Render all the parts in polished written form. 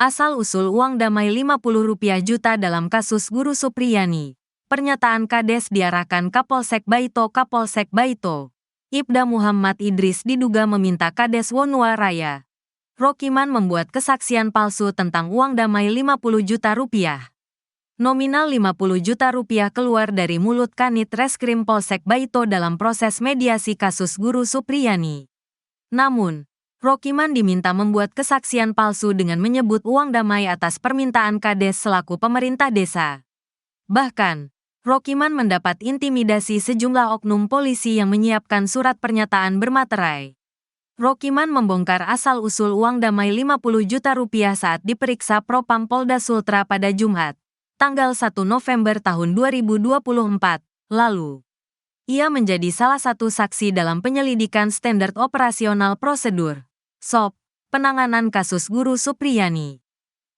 Asal-usul uang damai Rp50 juta dalam kasus Guru Supriyani. Pernyataan Kades diarahkan Kapolsek Baito. Kapolsek Baito, Ibda Muhammad Idris diduga meminta Kades Wonua Raya, Rokiman membuat kesaksian palsu tentang uang damai Rp50 juta. Nominal Rp50 juta keluar dari mulut Kanit Reskrim Polsek Baito dalam proses mediasi kasus Guru Supriyani. Namun, Rokiman diminta membuat kesaksian palsu dengan menyebut uang damai atas permintaan Kades selaku pemerintah desa. Bahkan, Rokiman mendapat intimidasi sejumlah oknum polisi yang menyiapkan surat pernyataan bermaterai. Rokiman membongkar asal-usul uang damai Rp50 juta saat diperiksa Propam Polda Sultra pada Jumat, tanggal 1 November tahun 2024, lalu. Ia menjadi salah satu saksi dalam penyelidikan standar operasional prosedur (SOP) penanganan kasus Guru Supriyani.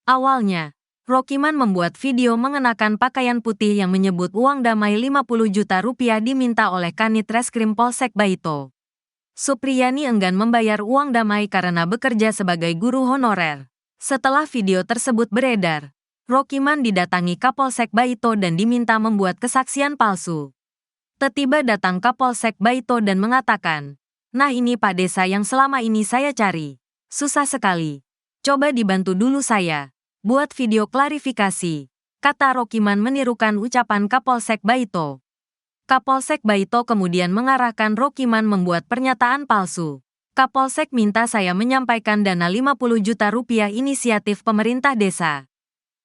Awalnya, Rokiman membuat video mengenakan pakaian putih yang menyebut uang damai Rp50 juta diminta oleh Kanit Reskrim Polsek Baito. Supriyani enggan membayar uang damai karena bekerja sebagai guru honorer. Setelah video tersebut beredar, Rokiman didatangi Kapolsek Baito dan diminta membuat kesaksian palsu. Tiba-tiba datang Kapolsek Baito dan mengatakan, "Nah ini Pak Desa yang selama ini saya cari. Susah sekali. Coba dibantu dulu saya buat video klarifikasi," kata Rokiman menirukan ucapan Kapolsek Baito. Kapolsek Baito kemudian mengarahkan Rokiman membuat pernyataan palsu. "Kapolsek minta saya menyampaikan dana Rp50 juta inisiatif pemerintah desa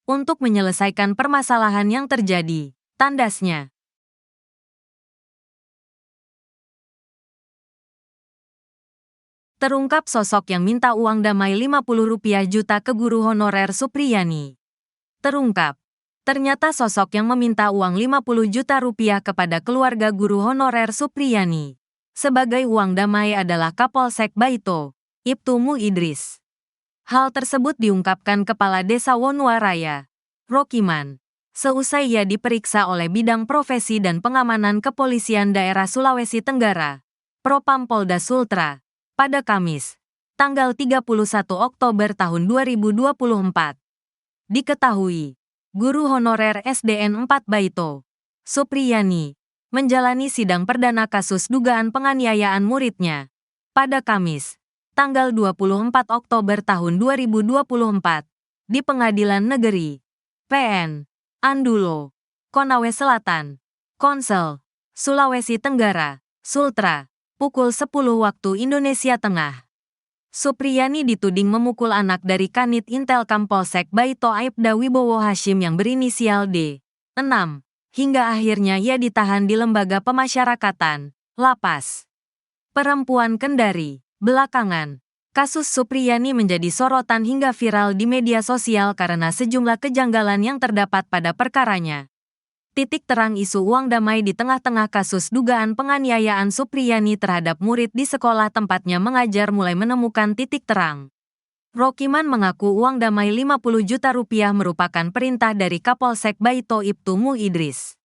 untuk menyelesaikan permasalahan yang terjadi," tandasnya. Terungkap sosok yang minta uang damai Rp50 juta ke guru honorer Supriyani. Terungkap, ternyata sosok yang meminta uang Rp50 juta kepada keluarga guru honorer Supriyani sebagai uang damai adalah Kapolsek Baito, Ibtu Idris. Hal tersebut diungkapkan Kepala Desa Wonua Raya, Rokiman, seusai ia diperiksa oleh Bidang Profesi dan Pengamanan Kepolisian Daerah Sulawesi Tenggara, Propam Polda Sultra, pada Kamis, tanggal 31 Oktober tahun 2024. Diketahui, guru honorer SDN 4 Baito, Supriyani, menjalani sidang perdana kasus dugaan penganiayaan muridnya pada Kamis, tanggal 24 Oktober tahun 2024, di Pengadilan Negeri PN Andulo, Konawe Selatan, Konsel, Sulawesi Tenggara, Sultra, pukul 10 waktu Indonesia Tengah. Supriyani dituding memukul anak dari Kanit Intelkam Polsek Baito Aibda Wibowo Hashim yang berinisial D. 6, hingga akhirnya ia ditahan di Lembaga Pemasyarakatan, Lapas Perempuan Kendari. Belakangan, kasus Supriyani menjadi sorotan hingga viral di media sosial karena sejumlah kejanggalan yang terdapat pada perkaranya. Titik terang isu uang damai di tengah-tengah kasus dugaan penganiayaan Supriyani terhadap murid di sekolah tempatnya mengajar mulai menemukan titik terang. Rokiman mengaku uang damai Rp50 juta merupakan perintah dari Kapolsek Baito Ibtu Idris.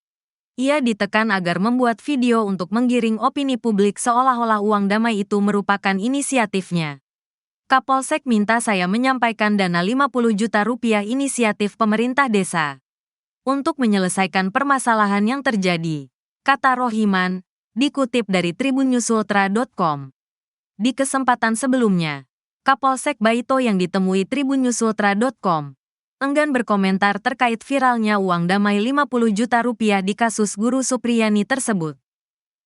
Ia ditekan agar membuat video untuk menggiring opini publik seolah-olah uang damai itu merupakan inisiatifnya. "Kapolsek minta saya menyampaikan dana Rp50 juta inisiatif pemerintah desa untuk menyelesaikan permasalahan yang terjadi," kata Rokiman, dikutip dari tribunnyusultra.com. Di kesempatan sebelumnya, Kapolsek Baito yang ditemui tribunnyusultra.com enggan berkomentar terkait viralnya uang damai Rp50 juta di kasus Guru Supriyani tersebut.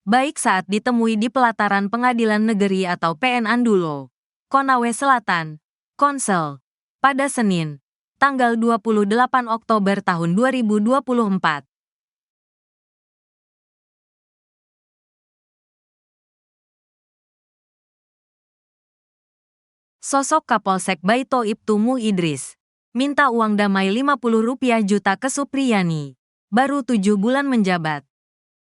Baik saat ditemui di pelataran Pengadilan Negeri atau PN Andulo, Konawe Selatan, Konsel, pada Senin, tanggal 28 Oktober tahun 2024. Sosok Kapolsek Baito Ibtu Idris minta uang damai Rp50 juta ke Supriyani, baru 7 bulan menjabat.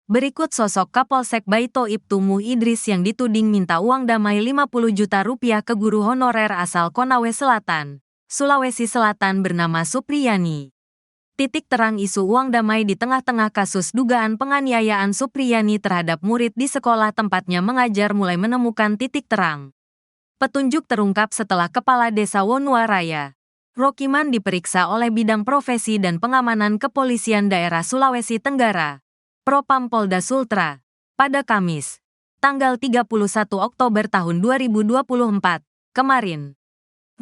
Berikut sosok Kapolsek Baito Ibtu Idris yang dituding minta uang damai Rp50 juta ke guru honorer asal Konawe Selatan, Sulawesi Selatan bernama Supriyani. Titik terang isu uang damai di tengah-tengah kasus dugaan penganiayaan Supriyani terhadap murid di sekolah tempatnya mengajar mulai menemukan titik terang. Petunjuk terungkap setelah Kepala Desa Wonua Raya, Rokiman diperiksa oleh Bidang Profesi dan Pengamanan Kepolisian Daerah Sulawesi Tenggara, Propam Polda Sultra, pada Kamis, tanggal 31 Oktober tahun 2024, kemarin.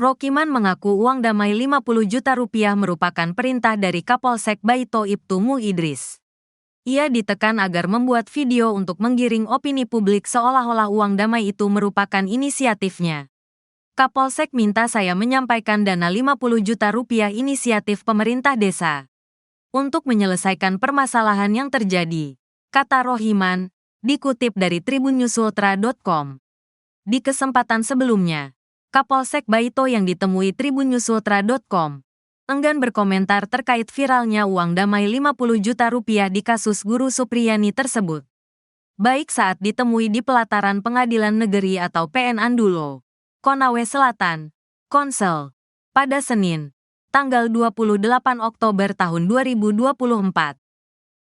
Rokiman mengaku uang damai 50 juta rupiah merupakan perintah dari Kapolsek Baito Ibtu Mu Idris. Ia ditekan agar membuat video untuk menggiring opini publik seolah-olah uang damai itu merupakan inisiatifnya. Kapolsek minta saya menyampaikan dana 50 juta rupiah inisiatif pemerintah desa untuk menyelesaikan permasalahan yang terjadi, kata Rokiman, dikutip dari tribunnyusultra.com. Di kesempatan sebelumnya, Kapolsek Baito yang ditemui tribunnyusultra.com enggan berkomentar terkait viralnya uang damai 50 juta rupiah di kasus Guru Supriyani tersebut. Baik saat ditemui di pelataran Pengadilan Negeri atau PN Andulo, Konawe Selatan, Konsel, pada Senin, tanggal 28 Oktober tahun 2024.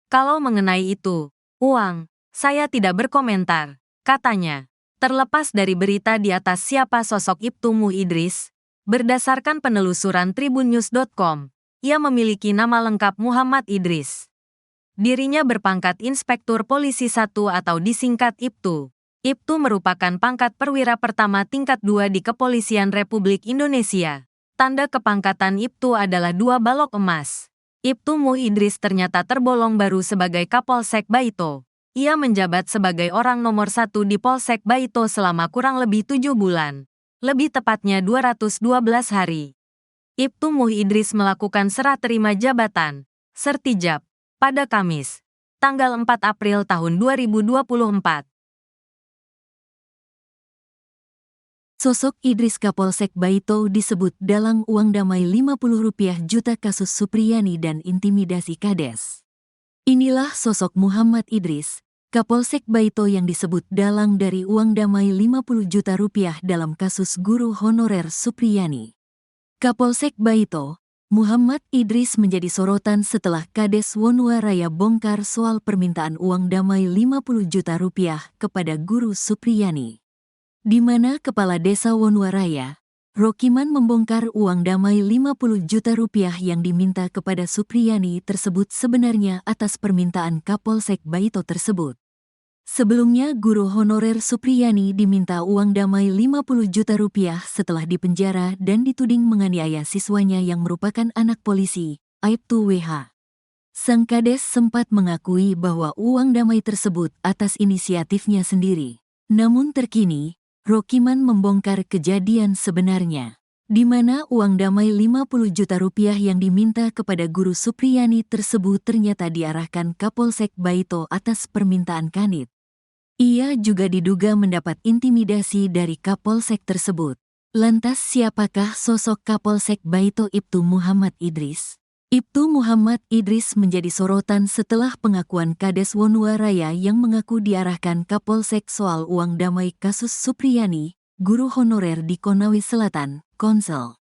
Kalau mengenai itu, uang, saya tidak berkomentar, katanya. Terlepas dari berita di atas siapa sosok Ibtu Mu Idris, berdasarkan penelusuran tribunnews.com, ia memiliki nama lengkap Muhammad Idris. Dirinya berpangkat Inspektur Polisi 1 atau disingkat Ibtu. Ibtu merupakan pangkat perwira pertama tingkat 2 di Kepolisian Republik Indonesia. Tanda kepangkatan Ibtu adalah 2 balok emas. Ibtu Mu Idris ternyata tergolong baru sebagai Kapolsek Baito. Ia menjabat sebagai orang nomor 1 di Polsek Baito selama kurang lebih 7 bulan. Lebih tepatnya 212 hari. Ibtu Mu Idris melakukan serah terima jabatan, sertijab, pada Kamis, tanggal 4 April tahun 2024. Sosok Idris Kapolsek Baito disebut dalang uang damai 50 rupiah juta kasus Supriyani dan intimidasi Kades. Inilah sosok Muhammad Idris, Kapolsek Baito yang disebut dalang dari uang damai 50 juta rupiah dalam kasus guru honorer Supriyani. Kapolsek Baito, Muhammad Idris menjadi sorotan setelah Kades Wonua Raya bongkar soal permintaan uang damai 50 juta rupiah kepada guru Supriyani. Di mana Kepala Desa Wonua Raya, Rokiman membongkar uang damai 50 juta rupiah yang diminta kepada Supriyani tersebut sebenarnya atas permintaan Kapolsek Baito tersebut. Sebelumnya guru honorer Supriyani diminta uang damai 50 juta rupiah setelah dipenjara dan dituding menganiaya siswanya yang merupakan anak polisi, Aibtu WH. Sang Kades sempat mengakui bahwa uang damai tersebut atas inisiatifnya sendiri. Namun terkini, Rokiman membongkar kejadian sebenarnya, di mana uang damai 50 juta rupiah yang diminta kepada guru Supriyani tersebut ternyata diarahkan Kapolsek Baito atas permintaan Kanit. Ia juga diduga mendapat intimidasi dari Kapolsek tersebut. Lantas siapakah sosok Kapolsek Baito Ibtu Muhammad Idris? Ibtu Muhammad Idris menjadi sorotan setelah pengakuan Kades Wonua Raya yang mengaku diarahkan Kapolsek soal uang damai kasus Supriyani, guru honorer di Konawe Selatan, Konsel.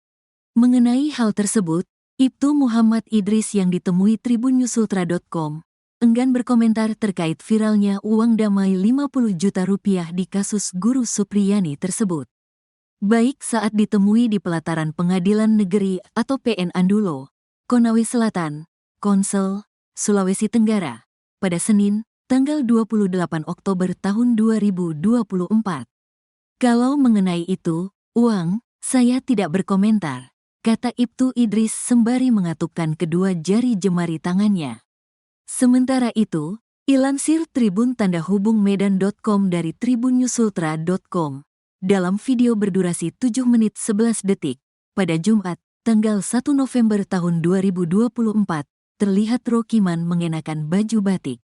Mengenai hal tersebut, Ibtu Muhammad Idris yang ditemui tribunnyusultra.com enggan berkomentar terkait viralnya uang damai 50 juta rupiah di kasus guru Supriyani tersebut. Baik saat ditemui di pelataran Pengadilan Negeri atau PN Andulo, Konawe Selatan, Konsel, Sulawesi Tenggara, pada Senin, tanggal 28 Oktober tahun 2024. Kalau mengenai itu, uang, saya tidak berkomentar, kata Ibtu Idris sembari mengatupkan kedua jari jemari tangannya. Sementara itu, ilansir Tribun Tanda Hubung Medan.com dari tribunnyusultra.com, dalam video berdurasi 7 menit 11 detik, pada Jumat, tanggal 1 November tahun 2024, terlihat Rokiman mengenakan baju batik.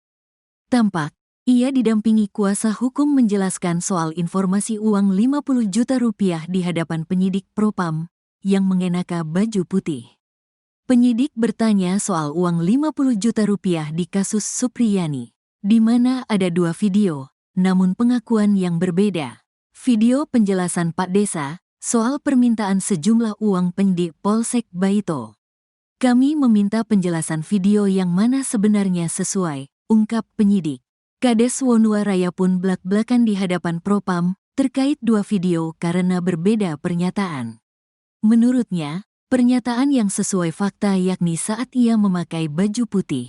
Tampak, ia didampingi kuasa hukum menjelaskan soal informasi uang 50 juta rupiah di hadapan penyidik Propam, yang mengenakan baju putih. Penyidik bertanya soal uang 50 juta rupiah di kasus Supriyani, di mana ada 2 video, namun pengakuan yang berbeda. Video penjelasan Pak Desa, soal permintaan sejumlah uang penyidik Polsek Baito. Kami meminta penjelasan video yang mana sebenarnya sesuai, ungkap penyidik. Kades Wonua Raya pun blak-blakan di hadapan Propam terkait 2 video karena berbeda pernyataan. Menurutnya, Pernyataan yang sesuai fakta yakni saat ia memakai baju putih.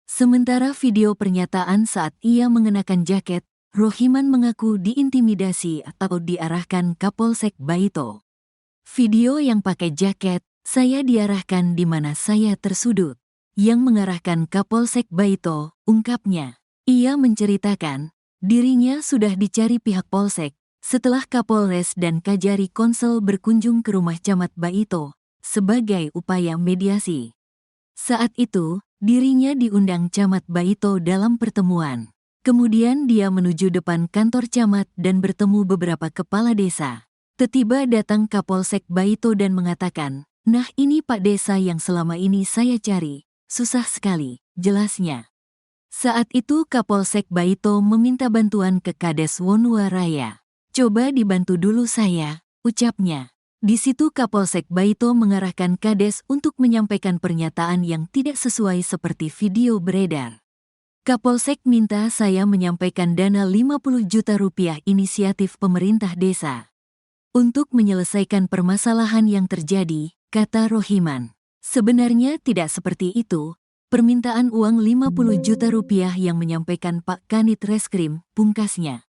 Sementara video pernyataan saat ia mengenakan jaket, Rohiman mengaku diintimidasi atau diarahkan Kapolsek Baito. Video yang pakai jaket, saya diarahkan di mana saya tersudut. Yang mengarahkan Kapolsek Baito, ungkapnya. Ia menceritakan, dirinya sudah dicari pihak Polsek, setelah Kapolres dan Kajari Konsel berkunjung ke rumah Camat Baito, sebagai upaya mediasi. Saat itu, dirinya diundang Camat Baito dalam pertemuan. Kemudian dia menuju depan kantor camat dan bertemu beberapa kepala desa. Tiba-tiba datang Kapolsek Baito dan mengatakan, "Nah ini Pak Desa yang selama ini saya cari, susah sekali," jelasnya. Saat itu Kapolsek Baito meminta bantuan ke Kades Wonua Raya. "Coba dibantu dulu saya," ucapnya. Di situ Kapolsek Baito mengarahkan Kades untuk menyampaikan pernyataan yang tidak sesuai seperti video beredar. Kapolsek minta saya menyampaikan dana 50 juta rupiah inisiatif pemerintah desa untuk menyelesaikan permasalahan yang terjadi, kata Rohiman. Sebenarnya tidak seperti itu. Permintaan uang 50 juta rupiah yang menyampaikan Pak Kanit Reskrim, pungkasnya.